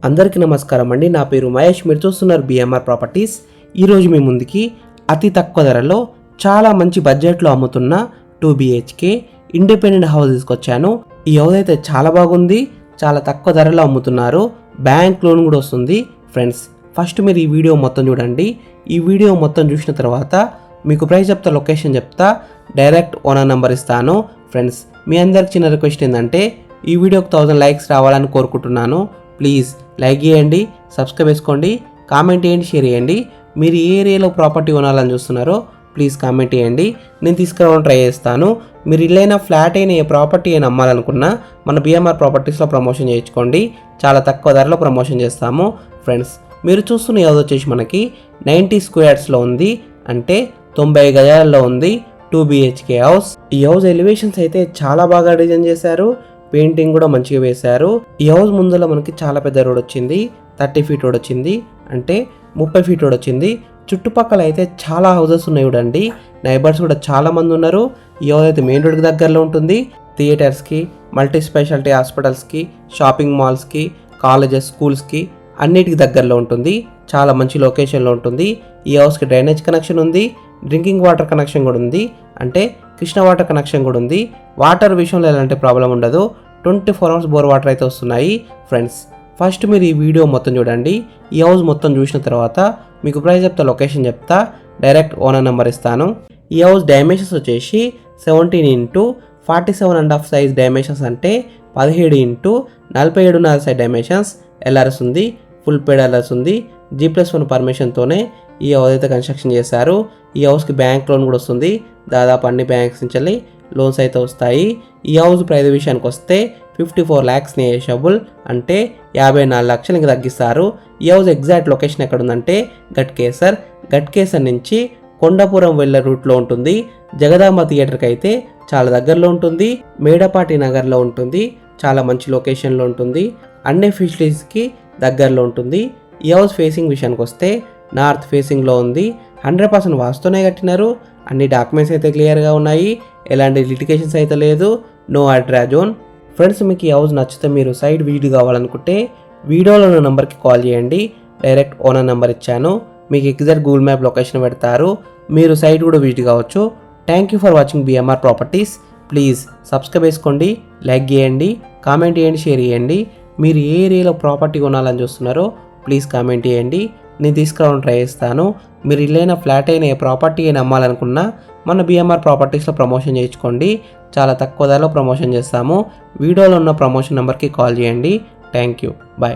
అందరికీ నమస్కారం అండి. నా పేరు మహేష్. మీరు చూస్తున్నారు బిఎంఆర్ ప్రాపర్టీస్. ఈరోజు మీ ముందుకి అతి తక్కువ ధరలో చాలా మంచి బడ్జెట్లో అమ్ముతున్న 2 BHK ఇండిపెండెంట్ హౌస్ తీసుకొచ్చాను. ఈ హౌస్ అయితే చాలా బాగుంది, చాలా తక్కువ ధరలో అమ్ముతున్నారు. బ్యాంక్ లోన్ కూడా వస్తుంది. ఫ్రెండ్స్, ఫస్ట్ మీరు ఈ వీడియో మొత్తం చూడండి. ఈ వీడియో మొత్తం చూసిన తర్వాత మీకు ప్రైస్ చెప్తా, లొకేషన్ చెప్తా, డైరెక్ట్ ఓనర్ నెంబర్ ఇస్తాను. ఫ్రెండ్స్, మీ అందరికి చిన్న రిక్వెస్ట్ ఏంటంటే ఈ వీడియోకి 1000 లైక్స్ రావాలని కోరుకుంటున్నాను. ప్లీజ్ లైక్ చేయండి, సబ్స్క్రైబ్ చేసుకోండి, కామెంట్ చేయండి, షేర్ చేయండి. మీరు ఏ ఏరియాలో ప్రాపర్టీ కొనాలని చూస్తున్నారో ప్లీజ్ కామెంట్ చేయండి, నేను తీసుకురావడానికి ట్రై చేస్తాను. మీరు ఇల్లైనా ఫ్లాట్ అయినా ఏ ప్రాపర్టీ అయినా అమ్మాలనుకున్నా మన బిఎంఆర్ ప్రాపర్టీస్లో ప్రమోషన్ చేయించుకోండి. చాలా తక్కువ ధరలో ప్రమోషన్ చేస్తాము. ఫ్రెండ్స్, మీరు చూస్తున్న హౌస్ వచ్చేసి మనకి 90 స్క్వేర్స్లో ఉంది, అంటే 90 గజాలలో ఉంది. 2 BHK హౌస్. ఈ హౌస్ ఎలివేషన్స్ అయితే చాలా బాగా డిజైన్ చేశారు, పెయింటింగ్ కూడా మంచిగా వేశారు. ఈ హౌస్ ముందర మనకి చాలా పెద్ద రోడ్ వచ్చింది, 30 ఫీట్ రోడ్ వచ్చింది, అంటే 30 ఫీట్ రోడ్ వచ్చింది. చుట్టుపక్కల అయితే చాలా హౌసెస్ ఉన్నాయి చూడండి. నైబర్స్ కూడా చాలా మంది ఉన్నారు. ఈ హౌస్ అయితే మెయిన్ రోడ్కి దగ్గరలో ఉంటుంది. థియేటర్స్కి, మల్టీ స్పెషాలిటీ హాస్పిటల్స్కి, షాపింగ్ మాల్స్కి, కాలేజెస్, స్కూల్స్కి అన్నిటికి దగ్గరలో ఉంటుంది. చాలా మంచి లొకేషన్లో ఉంటుంది. ఈ హౌస్కి డ్రైనేజ్ కనెక్షన్ ఉంది, డ్రింకింగ్ వాటర్ కనెక్షన్ కూడా ఉంది, అంటే కృష్ణ వాటర్ కనెక్షన్ కూడా ఉంది. వాటర్ విషయంలో ఎలాంటి ప్రాబ్లం ఉండదు. 24 అవర్స్ బోర్ వాటర్ అయితే వస్తున్నాయి. ఫ్రెండ్స్, ఫస్ట్ మీరు ఈ వీడియో మొత్తం చూడండి. ఈ హౌస్ మొత్తం చూసిన తర్వాత మీకు ప్రైస్ చెప్తా, లొకేషన్ చెప్తా, డైరెక్ట్ ఓనర్ నెంబర్ ఇస్తాను. ఈ హౌస్ డైమెన్షన్స్ వచ్చేసి 17x47.5 సైజ్ డైమెన్షన్స్, అంటే 17x47.5 సైజ్ డైమెన్షన్స్. ఎల్ఆర్ఎస్ ఉంది, ఫుల్ పేడ్ ఎల్ఆర్ఎస్ ఉంది. G+1 పర్మిషన్తోనే ఈ హౌస్ అయితే కన్స్ట్రక్షన్ చేశారు. ఈ హౌస్కి బ్యాంక్ లోన్ కూడా వస్తుంది. దాదాపు అన్ని బ్యాంక్స్ నుంచి లోన్స్ అయితే వస్తాయి. ఈ హౌస్ ప్రైస్ విషయానికి వస్తే 54 lakhs నెగోషియబుల్, అంటే 54 లక్షలకి తగ్గిస్తారు. ఈ హౌస్ ఎగ్జాక్ట్ లొకేషన్ ఎక్కడ ఉందంటే గట్కేసర్ నుంచి కొండాపురం వెళ్ళే రూట్లో ఉంటుంది. జగదాంబ థియేటర్కి అయితే చాలా దగ్గరలో ఉంటుంది. మేడపాటి నగర్లో ఉంటుంది. చాలా మంచి లొకేషన్లో ఉంటుంది. అన్ని ఫెసిలిటీస్కి దగ్గరలో ఉంటుంది. ఈ హౌస్ ఫేసింగ్ విషయానికి వస్తే నార్త్ ఫేసింగ్లో ఉంది. 100% వాస్తునే కట్టినారు. అన్ని డాక్యుమెంట్స్ అయితే క్లియర్గా ఉన్నాయి. ఎలాంటి లిటిగేషన్స్ అయితే లేదు. No ultra zone. ఫ్రెండ్స్, మీకు ఈ హౌస్ నచ్చితే మీరు సైట్ విజిట్ కావాలనుకుంటే వీడియోలో ఉన్న నెంబర్కి కాల్ చేయండి. డైరెక్ట్ ఓనర్ నెంబర్ ఇచ్చాను. మీకు ఎగ్జాక్ట్ గూగుల్ మ్యాప్ లొకేషన్ పెడతారు. మీరు సైట్ కూడా విజిట్ కావచ్చు. Thank you for watching BMR properties. Please subscribe చేసుకోండి, లైక్ చేయండి, కామెంట్ చేయండి, షేర్ చేయండి. మీరు ఏ ఏరియాలో ప్రాపర్టీ కొనాలని చూస్తున్నారో ప్లీజ్ కామెంట్ చేయండి, నేను తీసుకురావడానికి ట్రై చేస్తాను. మీరు ఇల్లైనా ఫ్లాట్ అయినా ఏ ప్రాపర్టీ అయినా అమ్మాలనుకున్నా మన బిఎంఆర్ ప్రాపర్టీస్లో ప్రమోషన్ చేయించుకోండి. చాలా తక్కువ ధరలో ప్రమోషన్ చేస్తాము. వీడియోలో ఉన్న ప్రమోషన్ నెంబర్కి కాల్ చేయండి. Thank you, bye.